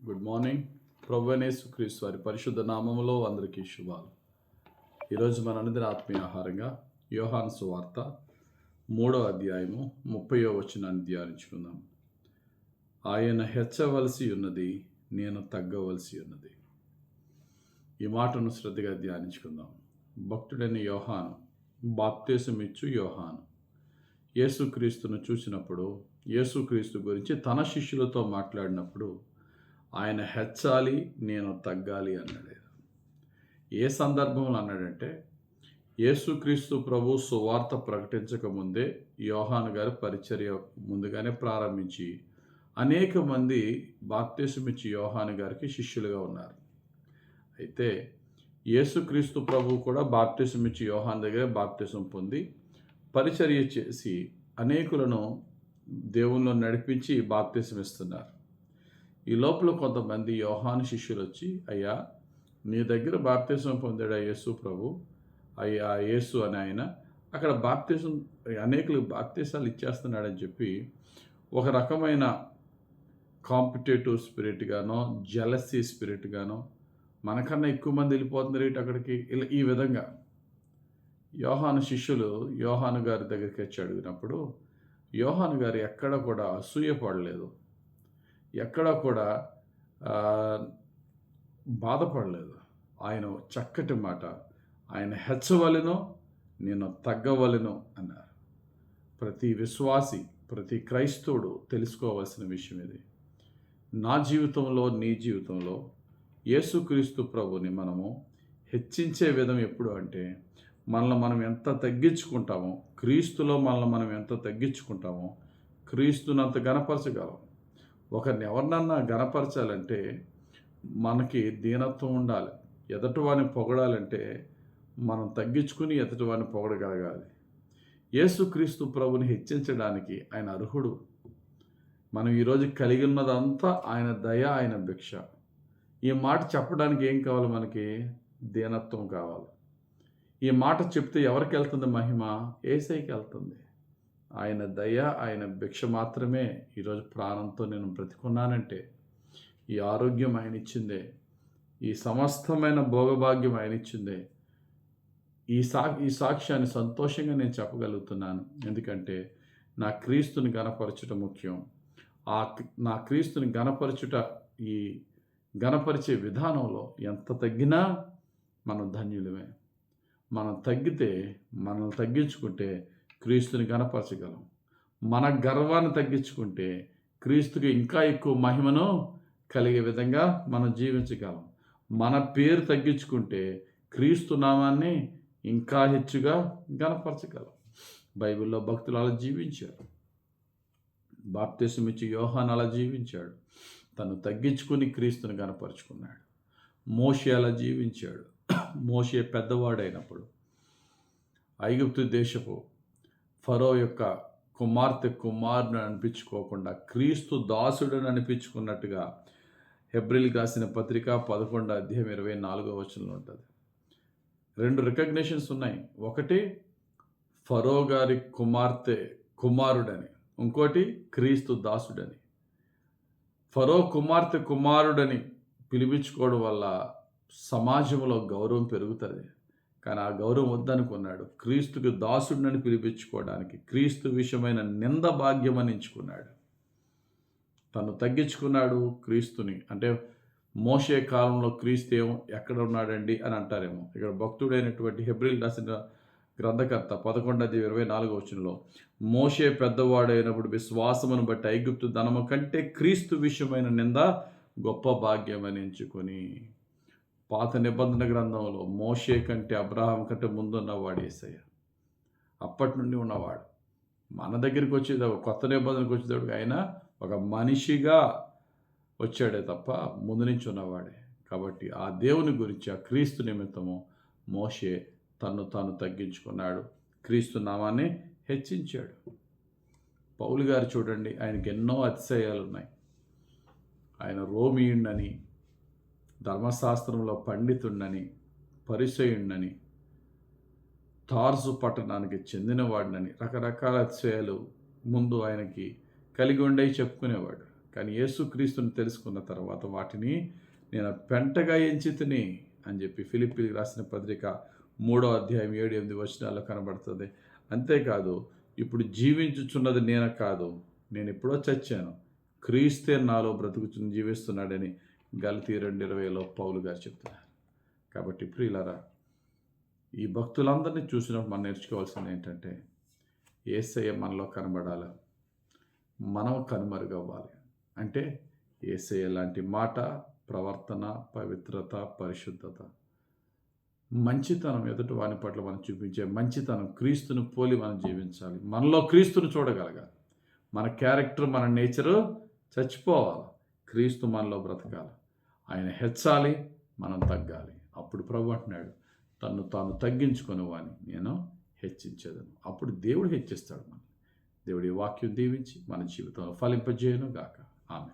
Good morning. ప్రభువైన యేసుక్రీస్తు వారి పరిశుద్ధ నామములో అందరికీ శుభాలు. ఈరోజు మన అనుదిన ఆత్మీయ ఆహారంగా యోహాను సువార్త 3వ అధ్యాయము 30వ వచనాన్ని ధ్యానించుకుందాం. ఆయన హెచ్చవలసి ఉన్నది, నేను తగ్గవలసి ఉన్నది. ఈ మాటను శ్రద్ధగా ధ్యానించుకుందాం. భక్తుడైన యోహాను, బాప్తిసమిచ్చు యోహాను యేసుక్రీస్తును చూసినప్పుడు, యేసుక్రీస్తు గురించి తన శిష్యులతో మాట్లాడినప్పుడు ఆయన హెచ్చాలి, నేను తగ్గాలి అన్నాడు. ఏ సందర్భంలో అన్నాడంటే, యేసుక్రీస్తు ప్రభు సువార్త ప్రకటించకముందే యోహాను గారు పరిచర్య ముందుగానే ప్రారంభించి అనేక మంది బాప్తిసమిచ్చి యోహాను గారికి శిష్యులుగా ఉన్నారు. అయితే యేసుక్రీస్తు ప్రభు కూడా బాప్తిసమిచ్చి యోహాను దగ్గర బాప్తిసం పొంది పరిచర్య చేసి అనేకులను దేవునిలో నడిపించి బాప్తిసం ఇస్తున్నారు. ఈ లోపల కొంతమంది యోహాను శిష్యులు వచ్చి, అయ్యా నీ దగ్గర బాప్తిసం పొందాడా యేసు ప్రభు, అయ్యా యేసు అని ఆయన అక్కడ బాప్తిసం అనేకులకు బాప్తిసాలు ఇచ్చేస్తున్నాడని చెప్పి ఒక రకమైన కాంపిటేటివ్ స్పిరిట్గానో జెలసీ స్పిరిట్గానో మనకన్నా ఎక్కువ మంది వెళ్ళిపోతున్నారు ఇటు అక్కడికి, ఇలా ఈ విధంగా యోహాను శిష్యులు యోహాను గారి దగ్గరికి వచ్చి అడిగినప్పుడు యోహాను గారు ఎక్కడ కూడా అసూయపడలేదు, ఎక్కడ కూడా బాధపడలేదు. ఆయన చక్కటి మాట, ఆయన హెచ్చవలెను, నేను తగ్గవలెను అన్నారు. ప్రతి విశ్వాసి, ప్రతి క్రైస్తవుడు తెలుసుకోవాల్సిన విషయం ఇది. నా జీవితంలో, నీ జీవితంలో యేసుక్రీస్తు ప్రభుని మనము హెచ్చించే విధం ఎప్పుడు అంటే, మనల్ని మనం ఎంత తగ్గించుకుంటామో, క్రీస్తులో మనల్ని మనం ఎంత తగ్గించుకుంటామో క్రీస్తునంత గణపరచగలం. ఒకరిని ఎవరినన్నా గణపరచాలంటే మనకి దీనత్వం ఉండాలి. ఎదుటివాడిని పొగడాలంటే మనం తగ్గించుకుని ఎదుటివాడిని పొగడగలగాలి. యేసుక్రీస్తు ప్రభుని హెచ్చించడానికి ఆయన అర్హుడు. మనం ఈరోజు కలిగి ఉన్నదంతా ఆయన దయ, ఆయన భిక్ష. ఈ మాట చెప్పడానికి ఏం కావాలి? మనకి దీనత్వం కావాలి. ఈ మాట చెప్తే ఎవరికి వెళ్తుంది మహిమ? యేసయ్యకి వెళ్తుంది. ఆయన దయ, ఆయన భిక్ష మాత్రమే ఈరోజు ప్రాణంతో నేను బ్రతికున్నానంటే, ఈ ఆరోగ్యం ఆయన ఇచ్చిందే, ఈ సమస్తమైన భోగభాగ్యం ఆయన ఇచ్చిందే. ఈ సాక్ష్యాన్ని సంతోషంగా నేను చెప్పగలుగుతున్నాను. ఎందుకంటే నా క్రీస్తుని గణపరచుట ముఖ్యం. నా క్రీస్తుని గణపరచుట, ఈ గణపరిచే విధానంలో ఎంత తగ్గినా మనం ధన్యులమే. మనం తగ్గితే, మనల్ని తగ్గించుకుంటే క్రీస్తుని గణపరచగలం. మన గర్వాన్ని తగ్గించుకుంటే క్రీస్తుకి ఇంకా ఎక్కువ మహిమను కలిగే విధంగా మనం జీవించగలం. మన పేరు తగ్గించుకుంటే క్రీస్తు నామాన్ని ఇంకా హెచ్చుగా గణపరచగలం. బైబిల్లో భక్తులు అలా జీవించారు. బాప్తిసం ఇచ్చి యోహాను అలా జీవించాడు. తను తగ్గించుకుని క్రీస్తుని గణపరుచుకున్నాడు. మోషే అలా జీవించాడు. మోషే పెద్దవాడైనప్పుడు ఐగుప్తు దేశపు ఫరో యొక్క కుమారుని అనిపించుకోకుండా క్రీస్తు దాసుడని అనిపించుకున్నట్టుగా హెబ్రీయులకు రాసిన పత్రిక 11వ అధ్యాయం 24వ వచనంలో ఉంటుంది. 2 రికగ్నిషన్స్ ఉన్నాయి. ఒకటి ఫరో గారి కుమారుడని, ఇంకోటి క్రీస్తు దాసుడని. ఫరో కుమారుడని పిలిపించుకోవడం వల్ల సమాజంలో గౌరవం పెరుగుతుంది. కానీ ఆ గౌరవం వద్దనుకున్నాడు. క్రీస్తుకి దాసుడిని పిలిపించుకోవడానికి క్రీస్తు విషయమైన నింద భాగ్యం అని ఎంచుకున్నాడు. తను తగ్గించుకున్నాడు క్రీస్తుని. అంటే మోషే కాలంలో క్రీస్తు ఎక్కడ ఉన్నాడండి అని అంటారేమో. ఇక్కడ భక్తుడైనటువంటి హెబ్రీయులకు రాసిన గ్రంథకర్త 11:24 వచనంలో, మోషే పెద్దవాడైనప్పుడు విశ్వాసమును బట్టి ఐగుప్తు ధనము కంటే క్రీస్తు విషయమైన నింద గొప్ప భాగ్యం అని ఎంచుకొని, పాత నిబంధన గ్రంథంలో మోషే కంటే, అబ్రహాం కంటే ముందున్నవాడు యేసయ్య. అప్పటి నుండి ఉన్నవాడు. మన దగ్గరికి వచ్చేటప్పుడు, కొత్త నిబంధనకు వచ్చేటప్పుడు ఆయన ఒక మనిషిగా వచ్చాడే తప్ప ముందు నుంచి ఉన్నవాడే. కాబట్టి ఆ దేవుని గురించి, ఆ క్రీస్తు నిమిత్తము మోషే తాను తగ్గించుకున్నాడు, క్రీస్తు నామాన్ని హెచ్చించాడు. పౌలు గారు చూడండి, ఆయనకి ఎన్నో అతిశయాలు ఉన్నాయి. ఆయన రోమియుణ్ణని, ధర్మశాస్త్రంలో పండితుణ్ణని, పరిసయుణ్ణని, తార్సు పట్టణానికి చెందినవాడినని రకరకాల అతిశయాలు ముందు ఆయనకి కలిగి ఉండే చెప్పుకునేవాడు. కానీ యేసుక్రీస్తుని తెలుసుకున్న తర్వాత వాటిని నేను పెంటగా ఎంచితిని అని చెప్పి ఫిలిప్పీలకు రాసిన పత్రిక 3వ అధ్యాయం 7-8 వచనాల్లో కనబడుతుంది. అంతేకాదు ఇప్పుడు జీవించుచున్నది నేను కాదు, నేను ఎప్పుడో చచ్చాను, క్రీస్తే నాలో బ్రతుకుచుని జీవిస్తున్నాడని గలతీ 2:20లో పౌలు గారు చెప్తున్నారు. కాబట్టి ప్రియులారా, ఈ భక్తులందరినీ చూసినప్పుడు మనం నేర్చుకోవాల్సింది ఏంటంటే యేసయ్య మనలో కనబడాలి, మనం కనుమరుగవ్వాలి. అంటే యేసయ్య లాంటి మాట, ప్రవర్తన, పవిత్రత, పరిశుద్ధత, మంచితనం, ఎదుటి వాని పట్ల మనం చూపించే మంచితనం, క్రీస్తును పోలి మనం జీవించాలి. మనలో క్రీస్తును చూడగలగాలి. మన క్యారెక్టర్, మన నేచరు చచ్చిపోవాలి, క్రీస్తు మనలో బ్రతకాలి. ఆయన హెచ్చాలి, మనం తగ్గాలి. అప్పుడు ప్రభు అంటున్నాడు, తను తాను తగ్గించుకుని వాని నేను హెచ్చించేదను. అప్పుడు దేవుడు హెచ్చిస్తాడు మనం. దేవుడి వాక్యం దీవించి మన జీవితంలో ఫలింపజేయను గాక. ఆమె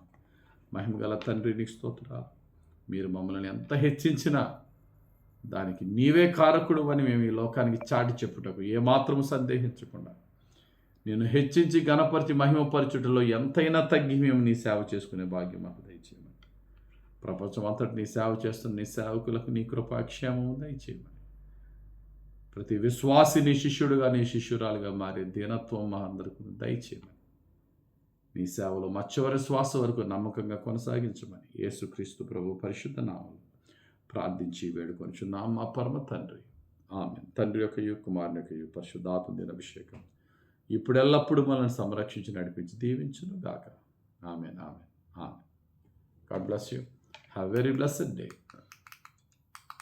మహిమగల తండ్రి, నీకు స్తోత్రాలు. మీరు మమ్మల్ని ఎంత హెచ్చించినా దానికి నీవే కారకుడు అని మేము ఈ లోకానికి చాటి చెప్పుటకు ఏమాత్రము సందేహించకుండా నేను హెచ్చించి గణపరిచి మహిమపరచుటలో ఎంతైనా తగ్గి మేము నీ సేవ చేసుకునే భాగ్యం మాకు దయచేయమని, ప్రపంచం అంతటి నీ సేవ చేస్తున్న నీ సేవకులకు నీ కృపాక్షేమము దయచేయమని, ప్రతి విశ్వాసి నీ శిష్యుడుగా, నీ శిష్యురాలుగా మారే దీనత్వం మా అందరికీ దయచేయమని, నీ సేవలో మా చివరి శ్వాస వరకు నమ్మకంగా కొనసాగించమని యేసుక్రీస్తు ప్రభు పరిశుద్ధ నామములో ప్రార్థించి వేడుకొనుచున్నాం మా పరమ తండ్రి. ఆమేన్. తండ్రి యొక్కయు, కుమారుని యొక్కయు, పరిశుద్ధాత్మ దిన అభిషేకం ఇప్పుడు ఎల్లప్పుడూ మనల్ని సంరక్షించి నడిపించి దీవించును గాక. Amen. Amen. Amen. God bless you. Have very blessed day.